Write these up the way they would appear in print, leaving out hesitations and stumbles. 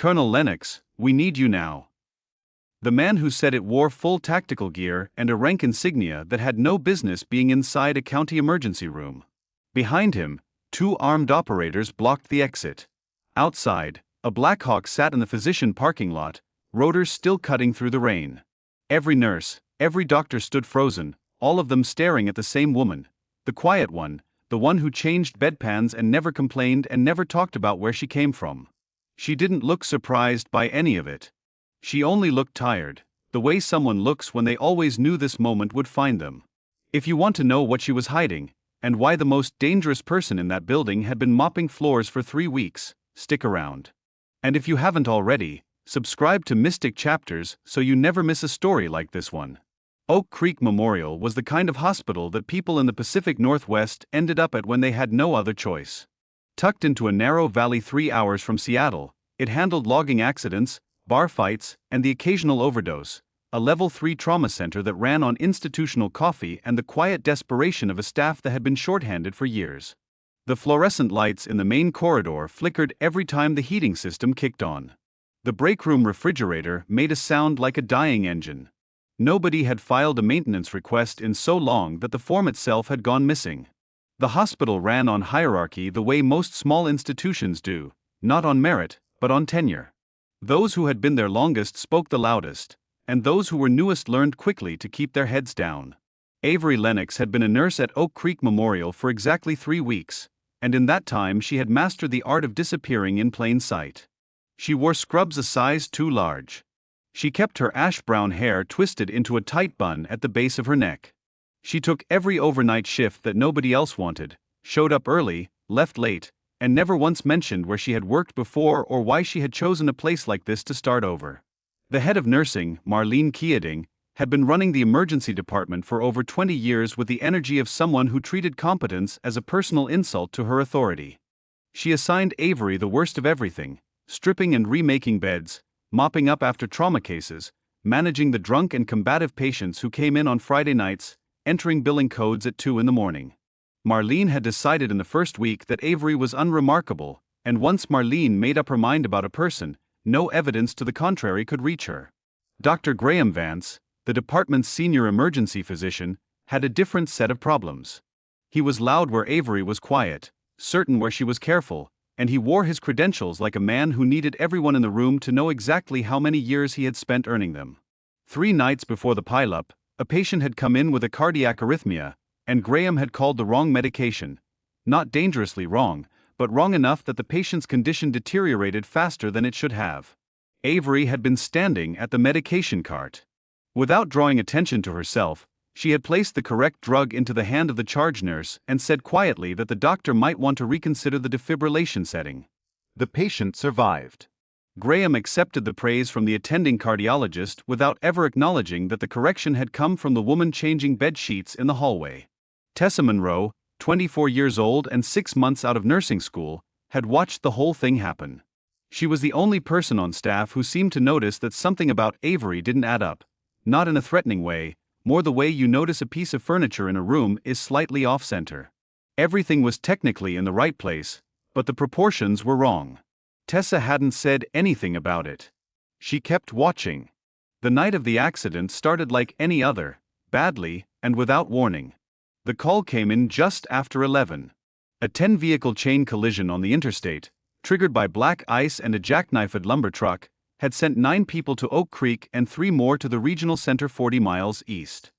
"Colonel Lennox, we need you now." The man who said it wore full tactical gear and a rank insignia that had no business being inside a county emergency room. Behind him, 2 armed operators blocked the exit. Outside, a Blackhawk sat in the physician parking lot, rotors still cutting through the rain. Every nurse, every doctor stood frozen, all of them staring at the same woman, the quiet one, the one who changed bedpans and never complained and never talked about where she came from. She didn't look surprised by any of it. She only looked tired, the way someone looks when they always knew this moment would find them. If you want to know what she was hiding, and why the most dangerous person in that building had been mopping floors for 3 weeks, stick around. And if you haven't already, subscribe to Mystic Chapters so you never miss a story like this one. Oak Creek Memorial was the kind of hospital that people in the Pacific Northwest ended up at when they had no other choice. Tucked into a narrow valley 3 hours from Seattle, it handled logging accidents, bar fights, and the occasional overdose, a Level 3 trauma center that ran on institutional coffee and the quiet desperation of a staff that had been shorthanded for years. The fluorescent lights in the main corridor flickered every time the heating system kicked on. The breakroom refrigerator made a sound like a dying engine. Nobody had filed a maintenance request in so long that the form itself had gone missing. The hospital ran on hierarchy the way most small institutions do, not on merit, but on tenure. Those who had been there longest spoke the loudest, and those who were newest learned quickly to keep their heads down. Avery Lennox had been a nurse at Oak Creek Memorial for exactly 3 weeks, and in that time she had mastered the art of disappearing in plain sight. She wore scrubs a size too large. She kept her ash-brown hair twisted into a tight bun at the base of her neck. She took every overnight shift that nobody else wanted, showed up early, left late, and never once mentioned where she had worked before or why she had chosen a place like this to start over. The head of nursing, Marlene Keating, had been running the emergency department for over 20 years with the energy of someone who treated competence as a personal insult to her authority. She assigned Avery the worst of everything: stripping and remaking beds, mopping up after trauma cases, managing the drunk and combative patients who came in on Friday nights, entering billing codes at 2 in the morning. Marlene had decided in the first week that Avery was unremarkable, and once Marlene made up her mind about a person, no evidence to the contrary could reach her. Dr. Graham Vance, the department's senior emergency physician, had a different set of problems. He was loud where Avery was quiet, certain where she was careful, and he wore his credentials like a man who needed everyone in the room to know exactly how many years he had spent earning them. 3 nights before the pileup, a patient had come in with a cardiac arrhythmia, and Graham had called the wrong medication. Not dangerously wrong, but wrong enough that the patient's condition deteriorated faster than it should have. Avery had been standing at the medication cart. Without drawing attention to herself, she had placed the correct drug into the hand of the charge nurse and said quietly that the doctor might want to reconsider the defibrillation setting. The patient survived. Graham accepted the praise from the attending cardiologist without ever acknowledging that the correction had come from the woman changing bed sheets in the hallway. Tessa Monroe, 24 years old and 6 months out of nursing school, had watched the whole thing happen. She was the only person on staff who seemed to notice that something about Avery didn't add up, not in a threatening way, more the way you notice a piece of furniture in a room is slightly off-center. Everything was technically in the right place, but the proportions were wrong. Tessa hadn't said anything about it. She kept watching. The night of the accident started like any other, badly, and without warning. The call came in just after 11. A 10-vehicle chain collision on the interstate, triggered by black ice and a jackknifed lumber truck, had sent 9 people to Oak Creek and 3 more to the regional center 40 miles east.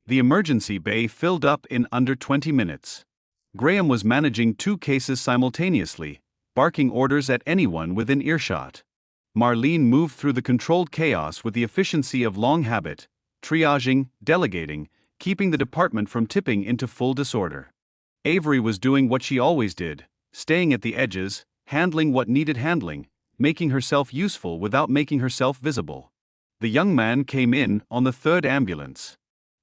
The emergency bay filled up in under 20 minutes. Graham was managing 2 cases simultaneously, barking orders at anyone within earshot. Marlene moved through the controlled chaos with the efficiency of long habit, triaging, delegating, keeping the department from tipping into full disorder. Avery was doing what she always did, staying at the edges, handling what needed handling, making herself useful without making herself visible. The young man came in on the 3rd ambulance.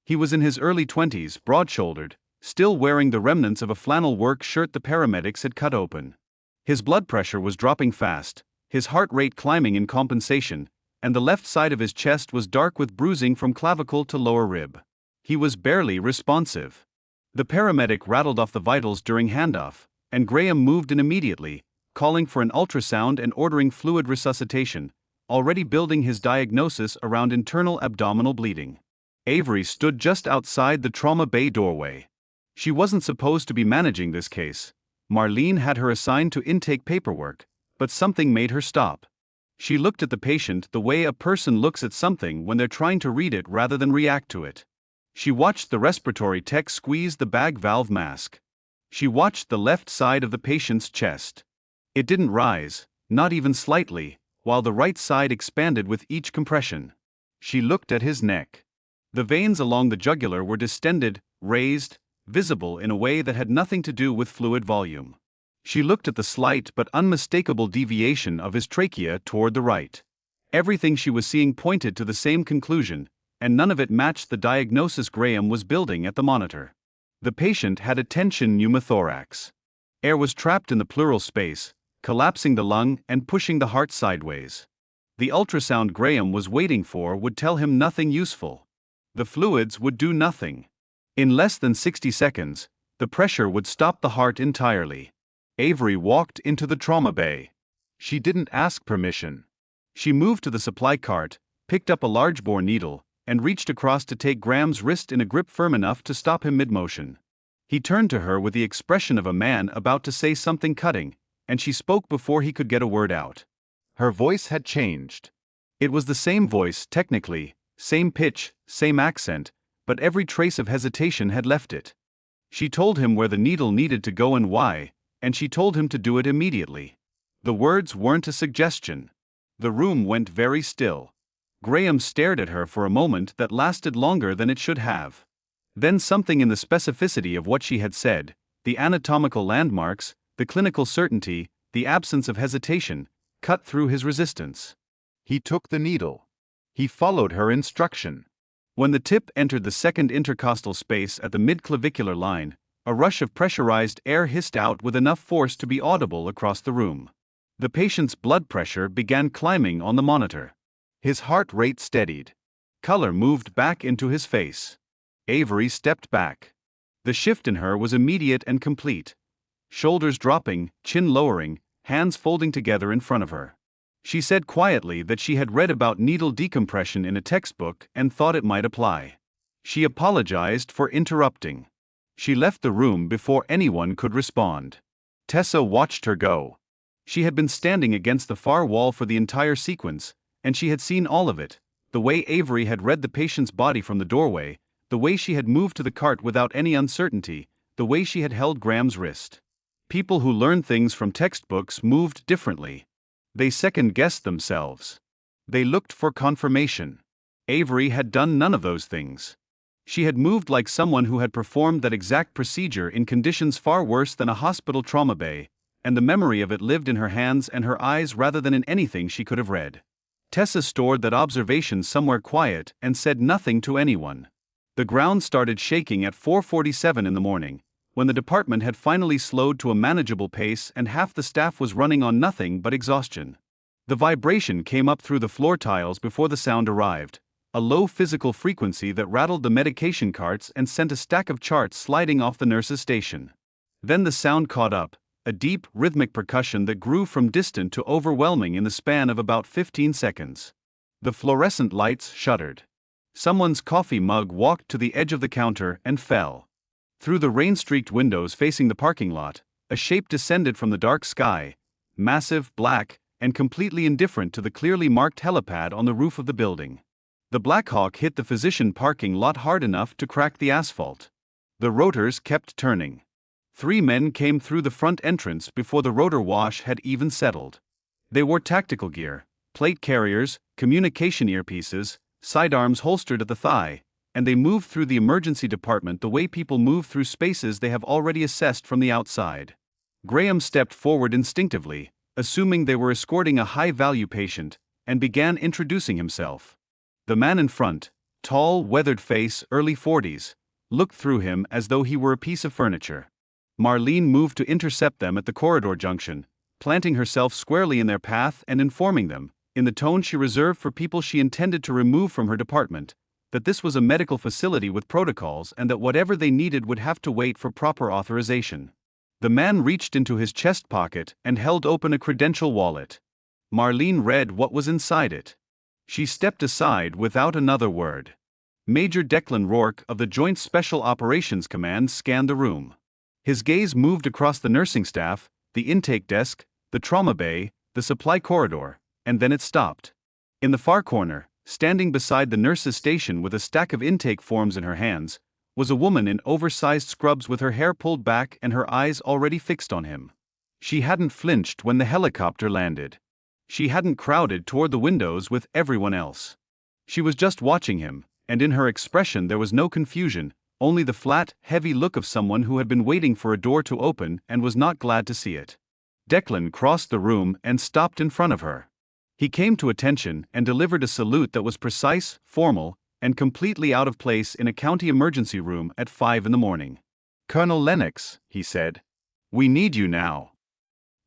He was in his early 20s, broad-shouldered, still wearing the remnants of a flannel work shirt the paramedics had cut open. His blood pressure was dropping fast, his heart rate climbing in compensation, and the left side of his chest was dark with bruising from clavicle to lower rib. He was barely responsive. The paramedic rattled off the vitals during handoff, and Graham moved in immediately, calling for an ultrasound and ordering fluid resuscitation, already building his diagnosis around internal abdominal bleeding. Avery stood just outside the trauma bay doorway. She wasn't supposed to be managing this case. Marlene had her assigned to intake paperwork, but something made her stop. She looked at the patient the way a person looks at something when they're trying to read it rather than react to it. She watched the respiratory tech squeeze the bag valve mask. She watched the left side of the patient's chest. It didn't rise, not even slightly, while the right side expanded with each compression. She looked at his neck. The veins along the jugular were distended, raised, visible in a way that had nothing to do with fluid volume. She looked at the slight but unmistakable deviation of his trachea toward the right. Everything she was seeing pointed to the same conclusion, and none of it matched the diagnosis Graham was building at the monitor. The patient had a tension pneumothorax. Air was trapped in the pleural space, collapsing the lung and pushing the heart sideways. The ultrasound Graham was waiting for would tell him nothing useful. The fluids would do nothing. In less than 60 seconds, the pressure would stop the heart entirely. Avery walked into the trauma bay. She didn't ask permission. She moved to the supply cart, picked up a large bore needle, and reached across to take Graham's wrist in a grip firm enough to stop him mid-motion. He turned to her with the expression of a man about to say something cutting, and she spoke before he could get a word out. Her voice had changed. It was the same voice, technically, same pitch, same accent, but every trace of hesitation had left it. She told him where the needle needed to go and why, and she told him to do it immediately. The words weren't a suggestion. The room went very still. Graham stared at her for a moment that lasted longer than it should have. Then something in the specificity of what she had said, the anatomical landmarks, the clinical certainty, the absence of hesitation, cut through his resistance. He took the needle. He followed her instruction. When the tip entered the second intercostal space at the mid-clavicular line, a rush of pressurized air hissed out with enough force to be audible across the room. The patient's blood pressure began climbing on the monitor. His heart rate steadied. Color moved back into his face. Avery stepped back. The shift in her was immediate and complete. Shoulders dropping, chin lowering, hands folding together in front of her. She said quietly that she had read about needle decompression in a textbook and thought it might apply. She apologized for interrupting. She left the room before anyone could respond. Tessa watched her go. She had been standing against the far wall for the entire sequence, and she had seen all of it, the way Avery had read the patient's body from the doorway, the way she had moved to the cart without any uncertainty, the way she had held Graham's wrist. People who learned things from textbooks moved differently. They second-guessed themselves. They looked for confirmation. Avery had done none of those things. She had moved like someone who had performed that exact procedure in conditions far worse than a hospital trauma bay, and the memory of it lived in her hands and her eyes rather than in anything she could have read. Tessa stored that observation somewhere quiet and said nothing to anyone. The ground started shaking at 4:47 in the morning, when the department had finally slowed to a manageable pace and half the staff was running on nothing but exhaustion. The vibration came up through the floor tiles before the sound arrived, a low physical frequency that rattled the medication carts and sent a stack of charts sliding off the nurse's station. Then the sound caught up, a deep, rhythmic percussion that grew from distant to overwhelming in the span of about 15 seconds. The fluorescent lights shuddered. Someone's coffee mug walked to the edge of the counter and fell. Through the rain-streaked windows facing the parking lot, a shape descended from the dark sky, massive, black, and completely indifferent to the clearly marked helipad on the roof of the building. The Black Hawk hit the physician parking lot hard enough to crack the asphalt. The rotors kept turning. 3 men came through the front entrance before the rotor wash had even settled. They wore tactical gear, plate carriers, communication earpieces, sidearms holstered at the thigh, and they moved through the emergency department the way people move through spaces they have already assessed from the outside. Graham stepped forward instinctively, assuming they were escorting a high-value patient, and began introducing himself. The man in front, tall, weathered face, early 40s, looked through him as though he were a piece of furniture. Marlene moved to intercept them at the corridor junction, planting herself squarely in their path and informing them, in the tone she reserved for people she intended to remove from her department, that this was a medical facility with protocols and that whatever they needed would have to wait for proper authorization. The man reached into his chest pocket and held open a credential wallet. Marlene read what was inside it. She stepped aside without another word. Major Declan Rourke of the Joint Special Operations Command scanned the room. His gaze moved across the nursing staff, the intake desk, the trauma bay, the supply corridor, and then it stopped. In the far corner, standing beside the nurse's station with a stack of intake forms in her hands, was a woman in oversized scrubs with her hair pulled back and her eyes already fixed on him. She hadn't flinched when the helicopter landed. She hadn't crowded toward the windows with everyone else. She was just watching him, and in her expression there was no confusion, only the flat, heavy look of someone who had been waiting for a door to open and was not glad to see it. Declan crossed the room and stopped in front of her. He came to attention and delivered a salute that was precise, formal, and completely out of place in a county emergency room at 5 a.m. "Colonel Lennox," he said. "We need you now."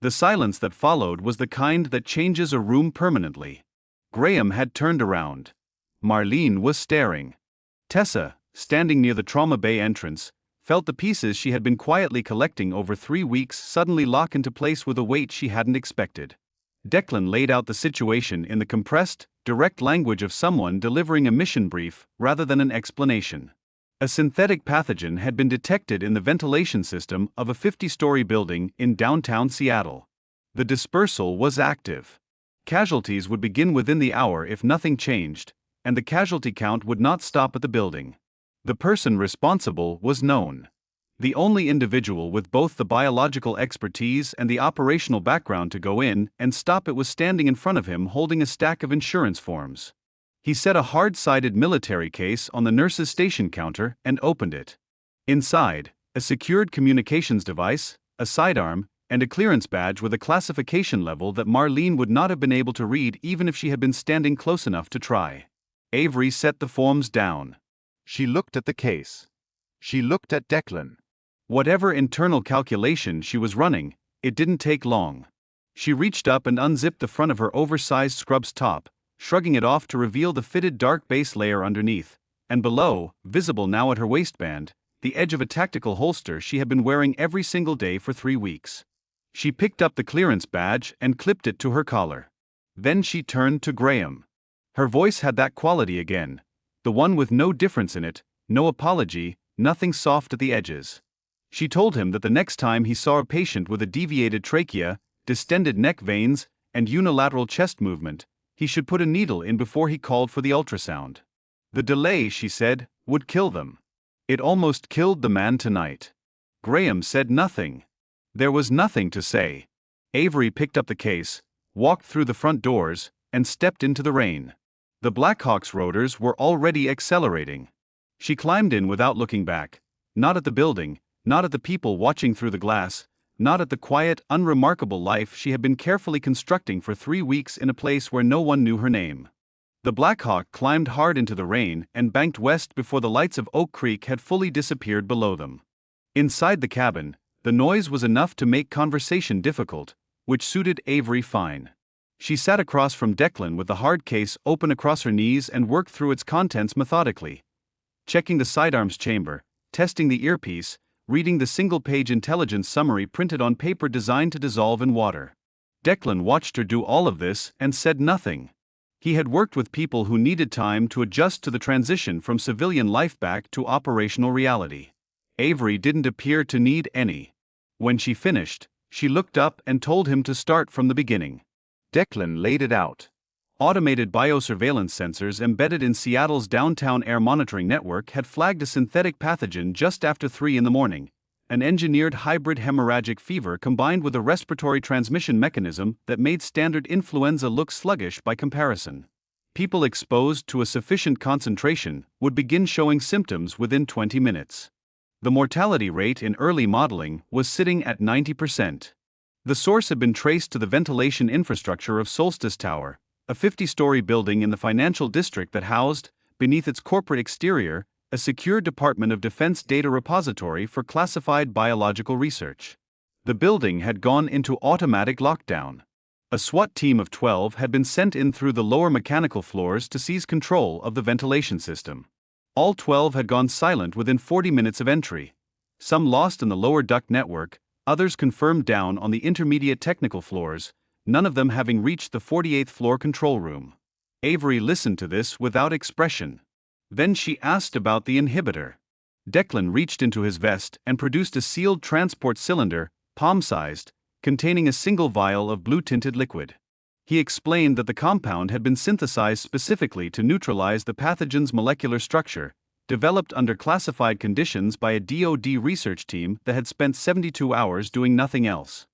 The silence that followed was the kind that changes a room permanently. Graham had turned around. Marlene was staring. Tessa, standing near the trauma bay entrance, felt the pieces she had been quietly collecting over 3 weeks suddenly lock into place with a weight she hadn't expected. Declan laid out the situation in the compressed, direct language of someone delivering a mission brief rather than an explanation. A synthetic pathogen had been detected in the ventilation system of a 50-story building in downtown Seattle. The dispersal was active. Casualties would begin within the hour if nothing changed, and the casualty count would not stop at the building. The person responsible was known. The only individual with both the biological expertise and the operational background to go in and stop it was standing in front of him holding a stack of insurance forms. He set a hard-sided military case on the nurse's station counter and opened it. Inside, a secured communications device, a sidearm, and a clearance badge with a classification level that Marlene would not have been able to read even if she had been standing close enough to try. Avery set the forms down. She looked at the case. She looked at Declan. Whatever internal calculation she was running, it didn't take long. She reached up and unzipped the front of her oversized scrubs top, shrugging it off to reveal the fitted dark base layer underneath, and below, visible now at her waistband, the edge of a tactical holster she had been wearing every single day for 3 weeks. She picked up the clearance badge and clipped it to her collar. Then she turned to Graham. Her voice had that quality again, the one with no difference in it, no apology, nothing soft at the edges. She told him that the next time he saw a patient with a deviated trachea, distended neck veins, and unilateral chest movement, he should put a needle in before he called for the ultrasound. The delay, she said, would kill them. It almost killed the man tonight. Graham said nothing. There was nothing to say. Avery picked up the case, walked through the front doors, and stepped into the rain. The Blackhawks' rotors were already accelerating. She climbed in without looking back, not at the building, not at the people watching through the glass, not at the quiet, unremarkable life she had been carefully constructing for 3 weeks in a place where no one knew her name. The Black Hawk climbed hard into the rain and banked west before the lights of Oak Creek had fully disappeared below them. Inside the cabin, the noise was enough to make conversation difficult, which suited Avery fine. She sat across from Declan with the hard case open across her knees and worked through its contents methodically. Checking the sidearms chamber, testing the earpiece, reading the single-page intelligence summary printed on paper designed to dissolve in water. Declan watched her do all of this and said nothing. He had worked with people who needed time to adjust to the transition from civilian life back to operational reality. Avery didn't appear to need any. When she finished, she looked up and told him to start from the beginning. Declan laid it out. Automated biosurveillance sensors embedded in Seattle's downtown air monitoring network had flagged a synthetic pathogen just after 3 a.m, an engineered hybrid hemorrhagic fever combined with a respiratory transmission mechanism that made standard influenza look sluggish by comparison. People exposed to a sufficient concentration would begin showing symptoms within 20 minutes. The mortality rate in early modeling was sitting at 90%. The source had been traced to the ventilation infrastructure of Solstice Tower, a 50-story building in the financial district that housed, beneath its corporate exterior, a secure Department of Defense data repository for classified biological research. The building had gone into automatic lockdown. A SWAT team of 12 had been sent in through the lower mechanical floors to seize control of the ventilation system. All 12 had gone silent within 40 minutes of entry. Some lost in the lower duct network, Others confirmed down on the intermediate technical floors, none of them having reached the 48th floor control room. Avery listened to this without expression. Then she asked about the inhibitor. Declan reached into his vest and produced a sealed transport cylinder, palm-sized, containing a single vial of blue-tinted liquid. He explained that the compound had been synthesized specifically to neutralize the pathogen's molecular structure, developed under classified conditions by a DoD research team that had spent 72 hours doing nothing else.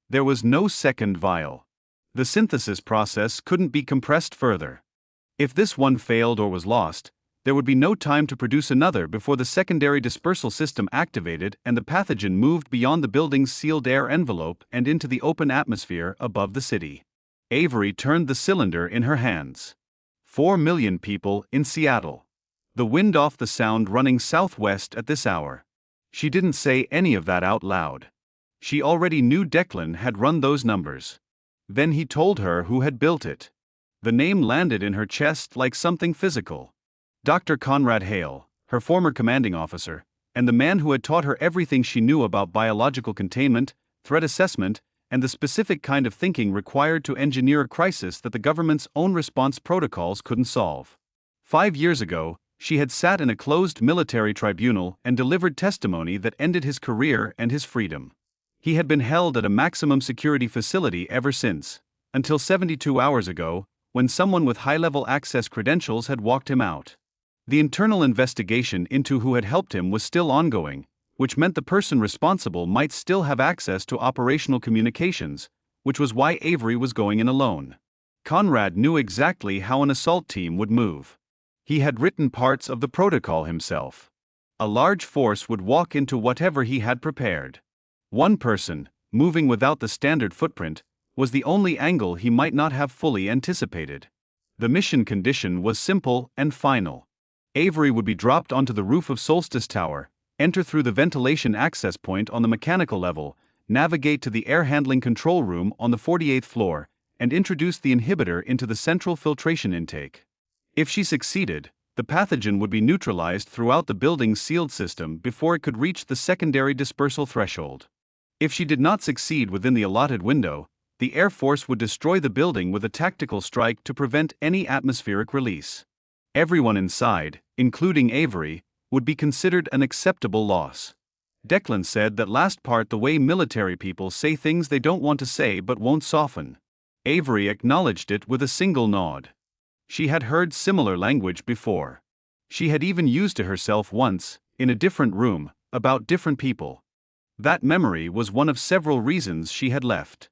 There was no second vial. The synthesis process couldn't be compressed further. If this one failed or was lost, there would be no time to produce another before the secondary dispersal system activated and the pathogen moved beyond the building's sealed air envelope and into the open atmosphere above the city. Avery turned the cylinder in her hands. 4 million people in Seattle. The wind off the sound running southwest at this hour. She didn't say any of that out loud. She already knew Declan had run those numbers. Then he told her who had built it. The name landed in her chest like something physical. Dr. Conrad Hale, her former commanding officer, and the man who had taught her everything she knew about biological containment, threat assessment, and the specific kind of thinking required to engineer a crisis that the government's own response protocols couldn't solve. 5 years ago, she had sat in a closed military tribunal and delivered testimony that ended his career and his freedom. He had been held at a maximum security facility ever since, until 72 hours ago, when someone with high-level access credentials had walked him out. The internal investigation into who had helped him was still ongoing, which meant the person responsible might still have access to operational communications, which was why Avery was going in alone. Conrad knew exactly how an assault team would move. He had written parts of the protocol himself. A large force would walk into whatever he had prepared. One person, moving without the standard footprint, was the only angle he might not have fully anticipated. The mission condition was simple and final. Avery would be dropped onto the roof of Solstice Tower, enter through the ventilation access point on the mechanical level, navigate to the air handling control room on the 48th floor, and introduce the inhibitor into the central filtration intake. If she succeeded, the pathogen would be neutralized throughout the building's sealed system before it could reach the secondary dispersal threshold. If she did not succeed within the allotted window, the Air Force would destroy the building with a tactical strike to prevent any atmospheric release. Everyone inside, including Avery, would be considered an acceptable loss. Declan said that last part the way military people say things they don't want to say but won't soften. Avery acknowledged it with a single nod. She had heard similar language before. She had even used to herself once, in a different room, about different people. That memory was one of several reasons she had left.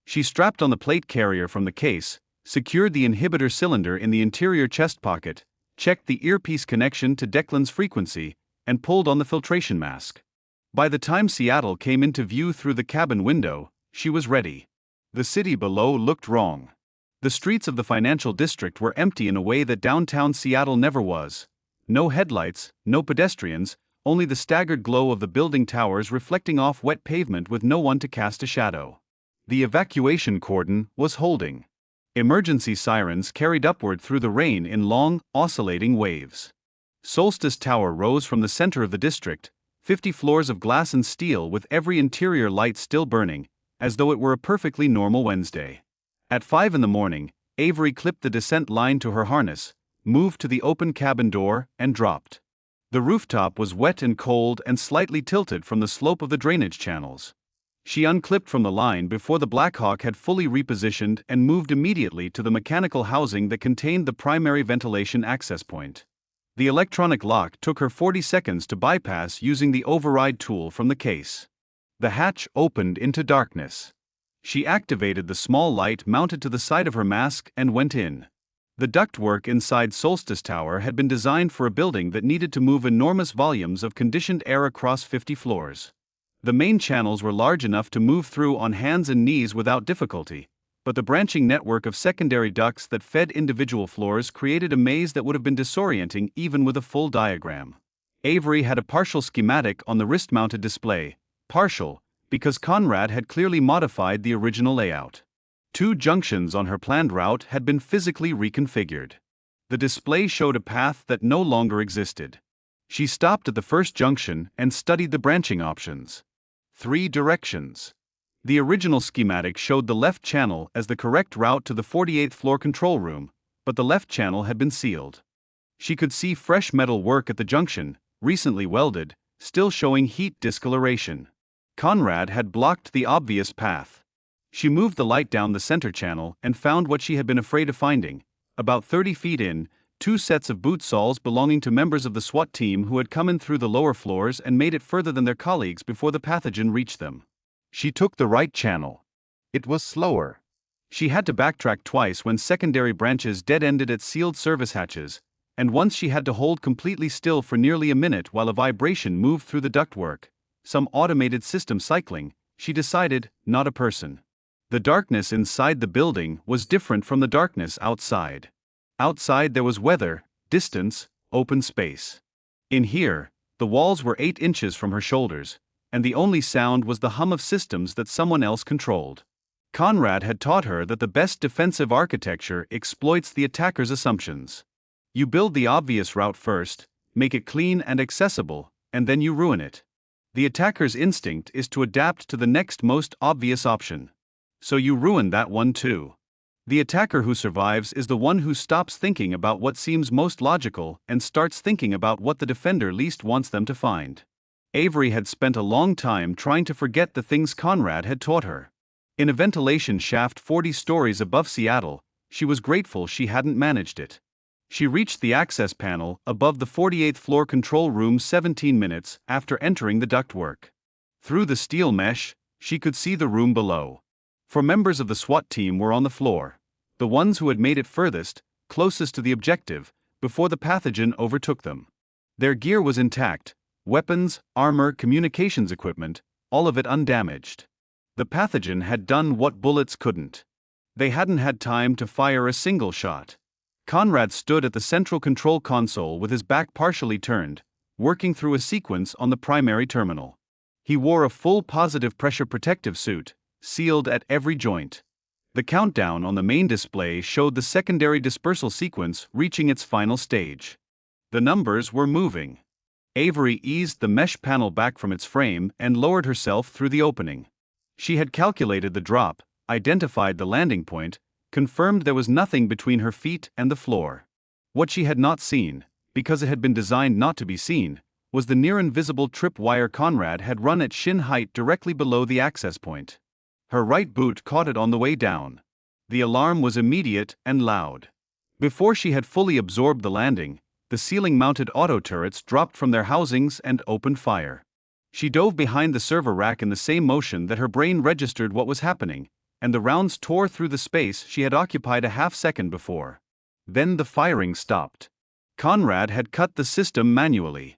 She strapped on the plate carrier from the case, secured the inhibitor cylinder in the interior chest pocket, checked the earpiece connection to Declan's frequency, and pulled on the filtration mask. By the time Seattle came into view through the cabin window, she was ready. The city below looked wrong. The streets of the financial district were empty in a way that downtown Seattle never was. No headlights, no pedestrians, only the staggered glow of the building towers reflecting off wet pavement with no one to cast a shadow. The evacuation cordon was holding. Emergency sirens carried upward through the rain in long, oscillating waves. Solstice Tower rose from the center of the district, 50 floors of glass and steel with every interior light still burning, as though it were a perfectly normal Wednesday. At 5 a.m, Avery clipped the descent line to her harness, moved to the open cabin door, and dropped. The rooftop was wet and cold and slightly tilted from the slope of the drainage channels. She unclipped from the line before the Black Hawk had fully repositioned and moved immediately to the mechanical housing that contained the primary ventilation access point. The electronic lock took her 40 seconds to bypass using the override tool from the case. The hatch opened into darkness. She activated the small light mounted to the side of her mask and went in. The ductwork inside Solstice Tower had been designed for a building that needed to move enormous volumes of conditioned air across 50 floors. The main channels were large enough to move through on hands and knees without difficulty, but the branching network of secondary ducts that fed individual floors created a maze that would have been disorienting even with a full diagram. Avery had a partial schematic on the wrist-mounted display, partial, because Conrad had clearly modified the original layout. 2 junctions on her planned route had been physically reconfigured. The display showed a path that no longer existed. She stopped at the first junction and studied the branching options. 3 directions. The original schematic showed the left channel as the correct route to the 48th floor control room, but the left channel had been sealed. She could see fresh metal work at the junction, recently welded, still showing heat discoloration. Conrad had blocked the obvious path. She moved the light down the center channel and found what she had been afraid of finding. About 30 feet in, 2 sets of boot soles belonging to members of the SWAT team who had come in through the lower floors and made it further than their colleagues before the pathogen reached them. She took the right channel. It was slower. She had to backtrack twice when secondary branches dead-ended at sealed service hatches, and once she had to hold completely still for nearly a minute while a vibration moved through the ductwork. Some automated system cycling, she decided, not a person. The darkness inside the building was different from the darkness outside. Outside there was weather, distance, open space. In here, the walls were 8 inches from her shoulders, and the only sound was the hum of systems that someone else controlled. Conrad had taught her that the best defensive architecture exploits the attacker's assumptions. You build the obvious route first, make it clean and accessible, and then you ruin it. The attacker's instinct is to adapt to the next most obvious option. So you ruin that one too. The attacker who survives is the one who stops thinking about what seems most logical and starts thinking about what the defender least wants them to find. Avery had spent a long time trying to forget the things Conrad had taught her. In a ventilation shaft 40 stories above Seattle, she was grateful she hadn't managed it. She reached the access panel above the 48th floor control room 17 minutes after entering the ductwork. Through the steel mesh, she could see the room below. 4 members of the SWAT team were on the floor, the ones who had made it furthest, closest to the objective, before the pathogen overtook them. Their gear was intact, weapons, armor, communications equipment, all of it undamaged. The pathogen had done what bullets couldn't. They hadn't had time to fire a single shot. Conrad stood at the central control console with his back partially turned, working through a sequence on the primary terminal. He wore a full positive pressure protective suit, sealed at every joint. The countdown on the main display showed the secondary dispersal sequence reaching its final stage. The numbers were moving. Avery eased the mesh panel back from its frame and lowered herself through the opening. She had calculated the drop, identified the landing point, confirmed there was nothing between her feet and the floor. What she had not seen, because it had been designed not to be seen, was the near-invisible tripwire Conrad had run at shin height directly below the access point. Her right boot caught it on the way down. The alarm was immediate and loud. Before she had fully absorbed the landing, the ceiling-mounted auto turrets dropped from their housings and opened fire. She dove behind the server rack in the same motion that her brain registered what was happening, and the rounds tore through the space she had occupied a half-second before. Then the firing stopped. Conrad had cut the system manually.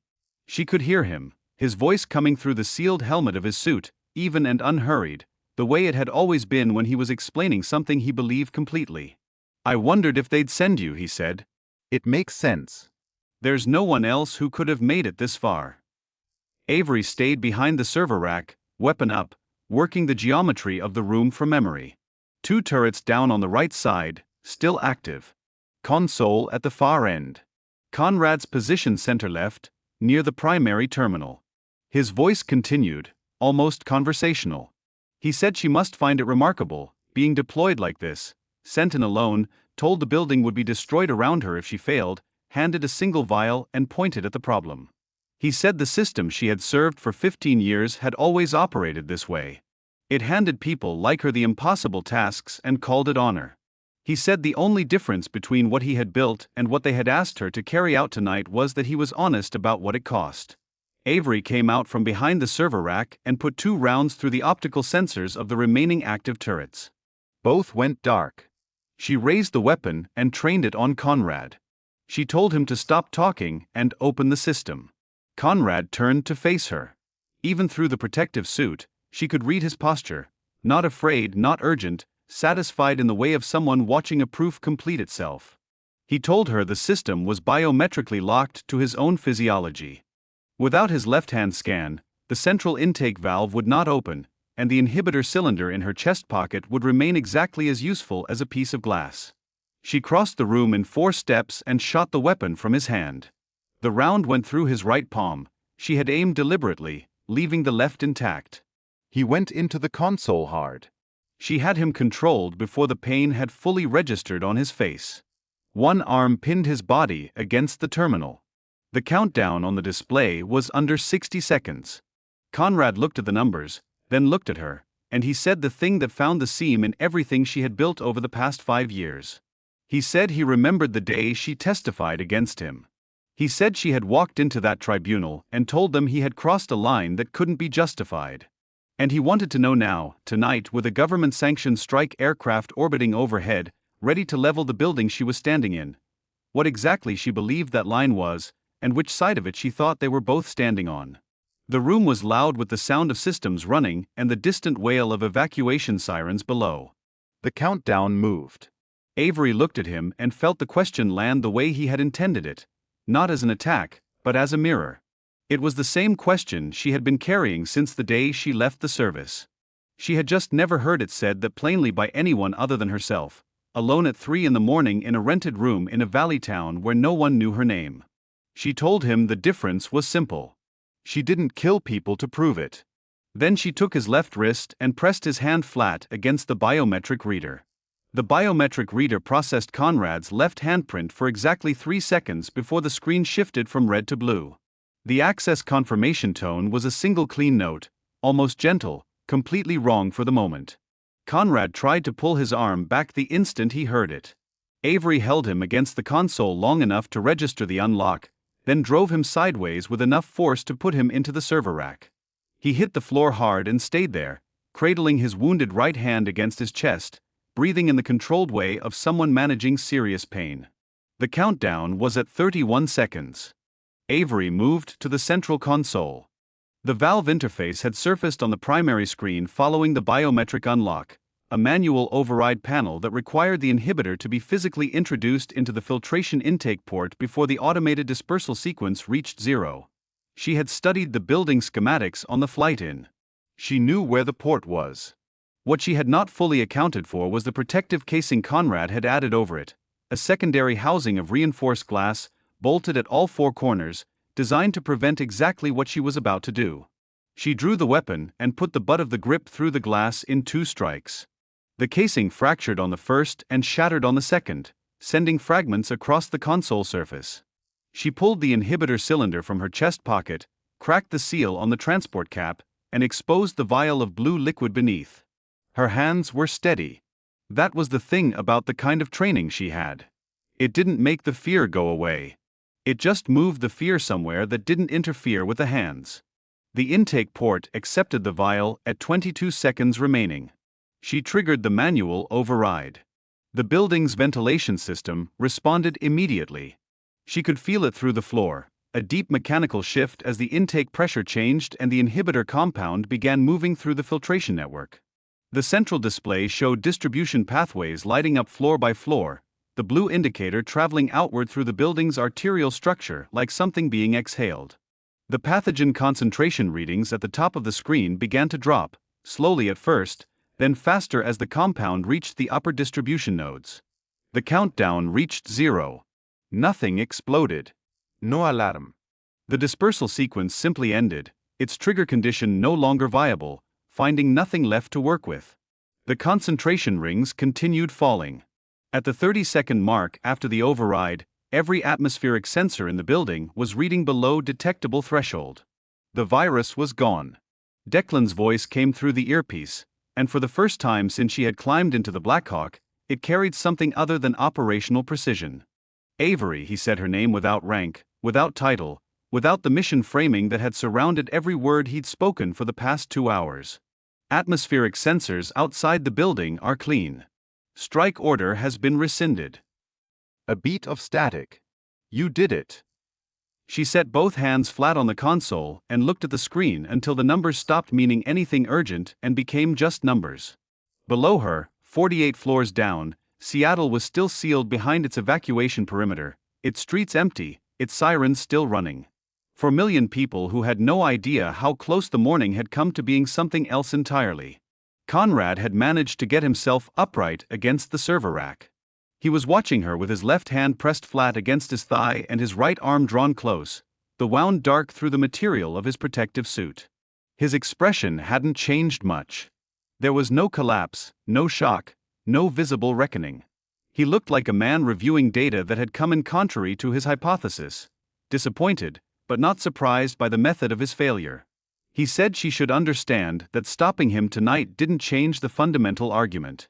She could hear him, his voice coming through the sealed helmet of his suit, even and unhurried, the way it had always been when he was explaining something he believed completely. "I wondered if they'd send you," he said. "It makes sense. There's no one else who could have made it this far." Avery stayed behind the server rack, weapon up, working the geometry of the room from memory. 2 turrets down on the right side, still active. Console at the far end. Conrad's position center left, near the primary terminal. His voice continued, almost conversational. He said she must find it remarkable, being deployed like this, sent in alone, told the building would be destroyed around her if she failed, handed a single vial and pointed at the problem. He said the system she had served for 15 years had always operated this way. It handed people like her the impossible tasks and called it honor. He said the only difference between what he had built and what they had asked her to carry out tonight was that he was honest about what it cost. Avery came out from behind the server rack and put 2 rounds through the optical sensors of the remaining active turrets. Both went dark. She raised the weapon and trained it on Conrad. She told him to stop talking and open the system. Conrad turned to face her. Even through the protective suit, she could read his posture, not afraid, not urgent, satisfied in the way of someone watching a proof complete itself. He told her the system was biometrically locked to his own physiology. Without his left-hand scan, the central intake valve would not open, and the inhibitor cylinder in her chest pocket would remain exactly as useful as a piece of glass. She crossed the room in 4 steps and shot the weapon from his hand. The round went through his right palm. She had aimed deliberately, leaving the left intact. He went into the console hard. She had him controlled before the pain had fully registered on his face. One arm pinned his body against the terminal. The countdown on the display was under 60 seconds. Conrad looked at the numbers, then looked at her, and he said the thing that found the seam in everything she had built over the past 5 years. He said he remembered the day she testified against him. He said she had walked into that tribunal and told them he had crossed a line that couldn't be justified. And he wanted to know now, tonight, with a government-sanctioned strike aircraft orbiting overhead, ready to level the building she was standing in, what exactly she believed that line was, and which side of it she thought they were both standing on. The room was loud with the sound of systems running and the distant wail of evacuation sirens below. The countdown moved. Avery looked at him and felt the question land the way he had intended it, not as an attack, but as a mirror. It was the same question she had been carrying since the day she left the service. She had just never heard it said that plainly by anyone other than herself, alone at 3 in the morning in a rented room in a valley town where no one knew her name. She told him the difference was simple. She didn't kill people to prove it. Then she took his left wrist and pressed his hand flat against the biometric reader. The biometric reader processed Conrad's left handprint for exactly 3 seconds before the screen shifted from red to blue. The access confirmation tone was a single clean note, almost gentle, completely wrong for the moment. Conrad tried to pull his arm back the instant he heard it. Avery held him against the console long enough to register the unlock, then drove him sideways with enough force to put him into the server rack. He hit the floor hard and stayed there, cradling his wounded right hand against his chest, breathing in the controlled way of someone managing serious pain. The countdown was at 31 seconds. Avery moved to the central console. The valve interface had surfaced on the primary screen following the biometric unlock, a manual override panel that required the inhibitor to be physically introduced into the filtration intake port before the automated dispersal sequence reached 0. She had studied the building schematics on the flight in. She knew where the port was. What she had not fully accounted for was the protective casing Conrad had added over it, a secondary housing of reinforced glass, bolted at all 4 corners, designed to prevent exactly what she was about to do. She drew the weapon and put the butt of the grip through the glass in 2 strikes. The casing fractured on the first and shattered on the second, sending fragments across the console surface. She pulled the inhibitor cylinder from her chest pocket, cracked the seal on the transport cap, and exposed the vial of blue liquid beneath. Her hands were steady. That was the thing about the kind of training she had. It didn't make the fear go away. It just moved the fear somewhere that didn't interfere with the hands. The intake port accepted the vial at 22 seconds remaining. She triggered the manual override. The building's ventilation system responded immediately. She could feel it through the floor, a deep mechanical shift as the intake pressure changed and the inhibitor compound began moving through the filtration network. The central display showed distribution pathways lighting up floor by floor, the blue indicator traveling outward through the building's arterial structure like something being exhaled. The pathogen concentration readings at the top of the screen began to drop, slowly at first, then faster as the compound reached the upper distribution nodes. The countdown reached 0. Nothing exploded. No alarm. The dispersal sequence simply ended, its trigger condition no longer viable, finding nothing left to work with. The concentration rings continued falling. At the 30-second mark after the override, every atmospheric sensor in the building was reading below detectable threshold. The virus was gone. Declan's voice came through the earpiece, and for the first time since she had climbed into the Blackhawk, it carried something other than operational precision. Avery, he said her name without rank, without title, without the mission framing that had surrounded every word he'd spoken for the past 2 hours. Atmospheric sensors outside the building are clean. Strike order has been rescinded. A beat of static. You did it. She set both hands flat on the console and looked at the screen until the numbers stopped meaning anything urgent and became just numbers. Below her, 48 floors down, Seattle was still sealed behind its evacuation perimeter, its streets empty, its sirens still running. For a million people who had no idea how close the morning had come to being something else entirely. Conrad had managed to get himself upright against the server rack. He was watching her with his left hand pressed flat against his thigh and his right arm drawn close, the wound dark through the material of his protective suit. His expression hadn't changed much. There was no collapse, no shock, no visible reckoning. He looked like a man reviewing data that had come in contrary to his hypothesis, disappointed, but not surprised by the method of his failure. He said she should understand that stopping him tonight didn't change the fundamental argument.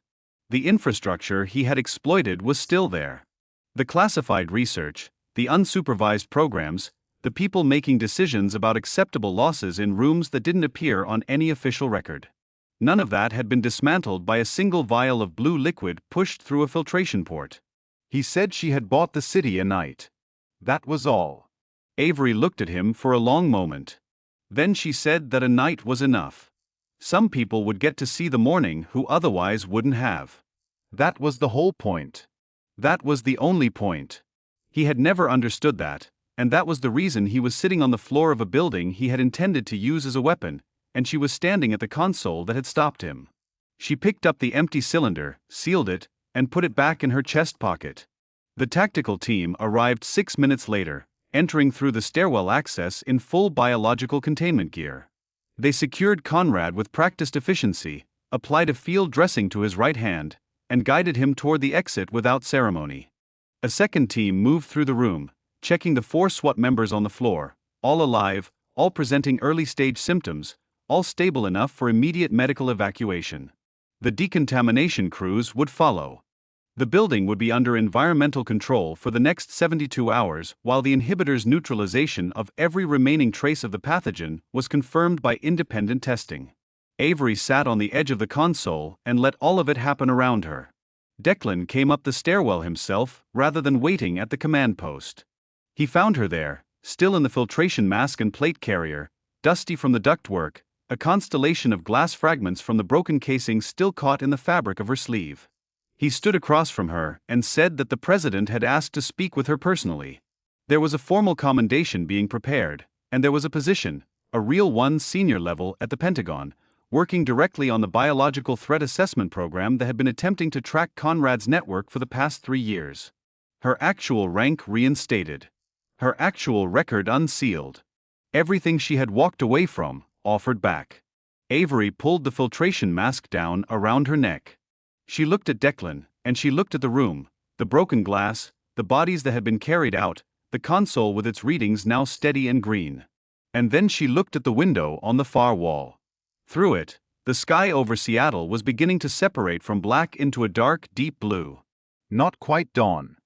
The infrastructure he had exploited was still there. The classified research, the unsupervised programs, the people making decisions about acceptable losses in rooms that didn't appear on any official record. None of that had been dismantled by a single vial of blue liquid pushed through a filtration port. He said she had bought the city a night. That was all. Avery looked at him for a long moment. Then she said that a night was enough. Some people would get to see the morning who otherwise wouldn't have. That was the whole point. That was the only point. He had never understood that, and that was the reason he was sitting on the floor of a building he had intended to use as a weapon, and she was standing at the console that had stopped him. She picked up the empty cylinder, sealed it, and put it back in her chest pocket. The tactical team arrived 6 minutes later, entering through the stairwell access in full biological containment gear. They secured Conrad with practiced efficiency, applied a field dressing to his right hand, and guided him toward the exit without ceremony. A second team moved through the room, checking the 4 SWAT members on the floor, all alive, all presenting early-stage symptoms, all stable enough for immediate medical evacuation. The decontamination crews would follow. The building would be under environmental control for the next 72 hours while the inhibitor's neutralization of every remaining trace of the pathogen was confirmed by independent testing. Avery sat on the edge of the console and let all of it happen around her. Declan came up the stairwell himself rather than waiting at the command post. He found her there, still in the filtration mask and plate carrier, dusty from the ductwork, a constellation of glass fragments from the broken casing still caught in the fabric of her sleeve. He stood across from her and said that the president had asked to speak with her personally. There was a formal commendation being prepared, and there was a position, a real one senior level at the Pentagon, working directly on the biological threat assessment program that had been attempting to track Conrad's network for the past 3 years. Her actual rank reinstated. Her actual record unsealed. Everything she had walked away from, offered back. Avery pulled the filtration mask down around her neck. She looked at Declan, and she looked at the room, the broken glass, the bodies that had been carried out, the console with its readings now steady and green. And then she looked at the window on the far wall. Through it, the sky over Seattle was beginning to separate from black into a dark, deep blue. Not quite dawn.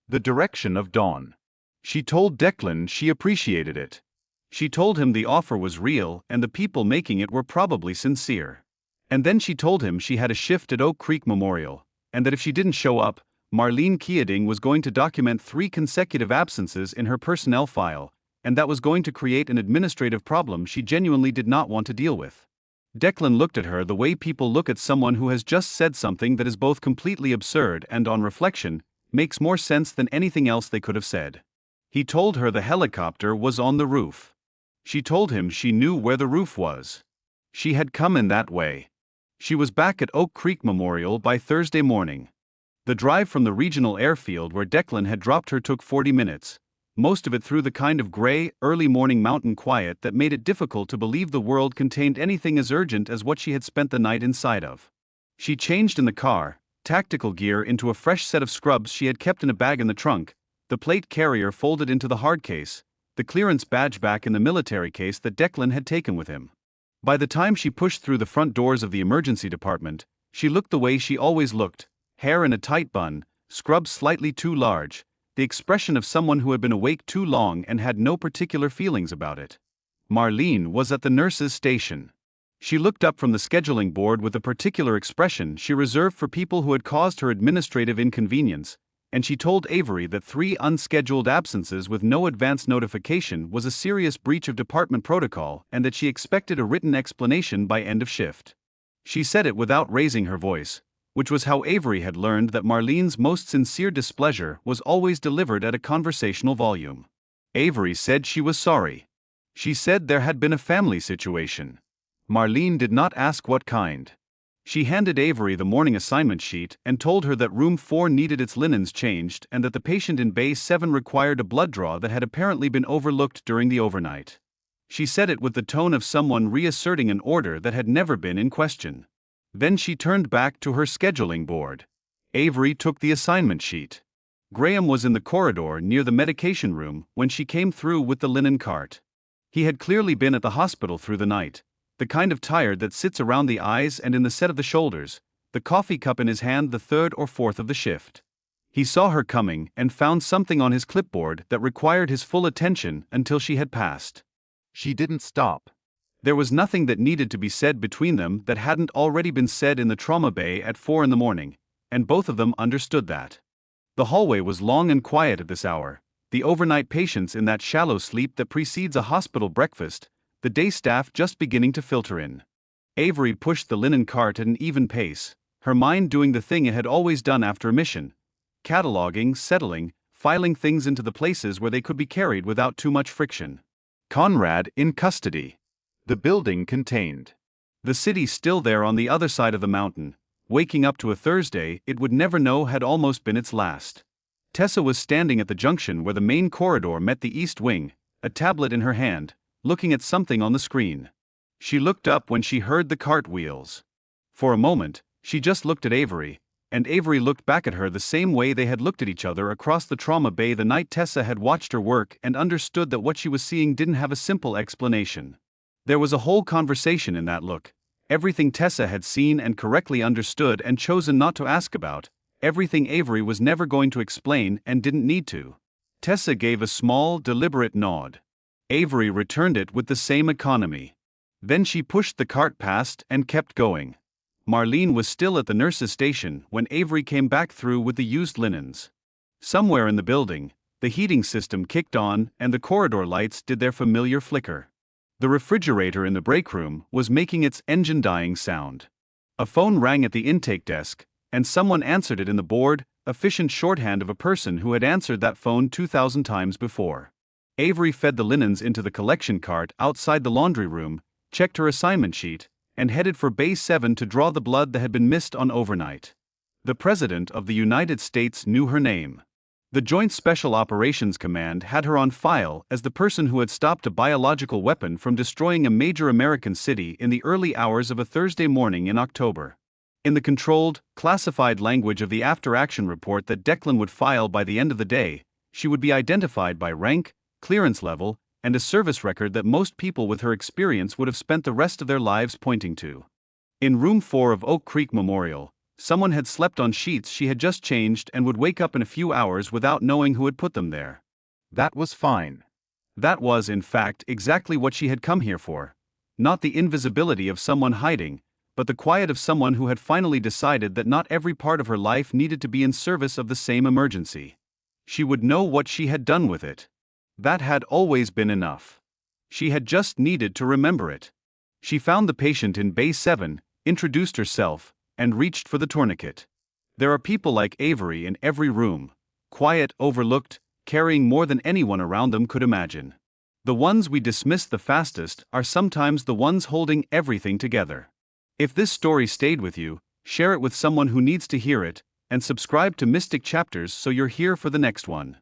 The direction of dawn. She told Declan she appreciated it. She told him the offer was real and the people making it were probably sincere. And then she told him she had a shift at Oak Creek Memorial, and that if she didn't show up, Marlene Keating was going to document 3 consecutive absences in her personnel file, and that was going to create an administrative problem she genuinely did not want to deal with. Declan looked at her the way people look at someone who has just said something that is both completely absurd and, on reflection, makes more sense than anything else they could have said. He told her the helicopter was on the roof. She told him she knew where the roof was. She had come in that way. She was back at Oak Creek Memorial by Thursday morning. The drive from the regional airfield where Declan had dropped her took 40 minutes, most of it through the kind of gray, early morning mountain quiet that made it difficult to believe the world contained anything as urgent as what she had spent the night inside of. She changed in the car, tactical gear into a fresh set of scrubs she had kept in a bag in the trunk, the plate carrier folded into the hard case, the clearance badge back in the military case that Declan had taken with him. By the time she pushed through the front doors of the emergency department, she looked the way she always looked, hair in a tight bun, scrubs slightly too large, the expression of someone who had been awake too long and had no particular feelings about it. Marlene was at the nurse's station. She looked up from the scheduling board with a particular expression she reserved for people who had caused her administrative inconvenience, and she told Avery that 3 unscheduled absences with no advance notification was a serious breach of department protocol and that she expected a written explanation by end of shift. She said it without raising her voice, which was how Avery had learned that Marlene's most sincere displeasure was always delivered at a conversational volume. Avery said she was sorry. She said there had been a family situation. Marlene did not ask what kind. She handed Avery the morning assignment sheet and told her that room 4 needed its linens changed and that the patient in bay 7 required a blood draw that had apparently been overlooked during the overnight. She said it with the tone of someone reasserting an order that had never been in question. Then she turned back to her scheduling board. Avery took the assignment sheet. Graham was in the corridor near the medication room when she came through with the linen cart. He had clearly been at the hospital through the night, the kind of tired that sits around the eyes and in the set of the shoulders, the coffee cup in his hand the third or fourth of the shift. He saw her coming and found something on his clipboard that required his full attention until she had passed. She didn't stop. There was nothing that needed to be said between them that hadn't already been said in the trauma bay at 4 in the morning, and both of them understood that. The hallway was long and quiet at this hour, the overnight patients in that shallow sleep that precedes a hospital breakfast, the day staff just beginning to filter in. Avery pushed the linen cart at an even pace, her mind doing the thing it had always done after a mission: cataloging, settling, filing things into the places where they could be carried without too much friction. Conrad in custody. The building contained. The city still there on the other side of the mountain, waking up to a Thursday it would never know had almost been its last. Tessa was standing at the junction where the main corridor met the east wing, a tablet in her hand, looking at something on the screen. She looked up when she heard the cart wheels. For a moment, she just looked at Avery, and Avery looked back at her the same way they had looked at each other across the trauma bay the night Tessa had watched her work and understood that what she was seeing didn't have a simple explanation. There was a whole conversation in that look, everything Tessa had seen and correctly understood and chosen not to ask about, everything Avery was never going to explain and didn't need to. Tessa gave a small, deliberate nod. Avery returned it with the same economy. Then she pushed the cart past and kept going. Marlene was still at the nurse's station when Avery came back through with the used linens. Somewhere in the building, the heating system kicked on and the corridor lights did their familiar flicker. The refrigerator in the break room was making its engine dying sound. A phone rang at the intake desk, and someone answered it in the bored, efficient shorthand of a person who had answered that phone 2,000 times before. Avery fed the linens into the collection cart outside the laundry room, checked her assignment sheet, and headed for Bay 7 to draw the blood that had been missed on overnight. The President of the United States knew her name. The Joint Special Operations Command had her on file as the person who had stopped a biological weapon from destroying a major American city in the early hours of a Thursday morning in October. In the controlled, classified language of the after-action report that Declan would file by the end of the day, she would be identified by rank, clearance level, and a service record that most people with her experience would have spent the rest of their lives pointing to. In room 4 of Oak Creek Memorial, someone had slept on sheets she had just changed and would wake up in a few hours without knowing who had put them there. That was fine. That was, in fact, exactly what she had come here for. Not the invisibility of someone hiding, but the quiet of someone who had finally decided that not every part of her life needed to be in service of the same emergency. She would know what she had done with it. That had always been enough. She had just needed to remember it. She found the patient in Bay 7, introduced herself, and reached for the tourniquet. There are people like Avery in every room, quiet, overlooked, carrying more than anyone around them could imagine. The ones we dismiss the fastest are sometimes the ones holding everything together. If this story stayed with you, share it with someone who needs to hear it, and subscribe to Mystic Chapters so you're here for the next one.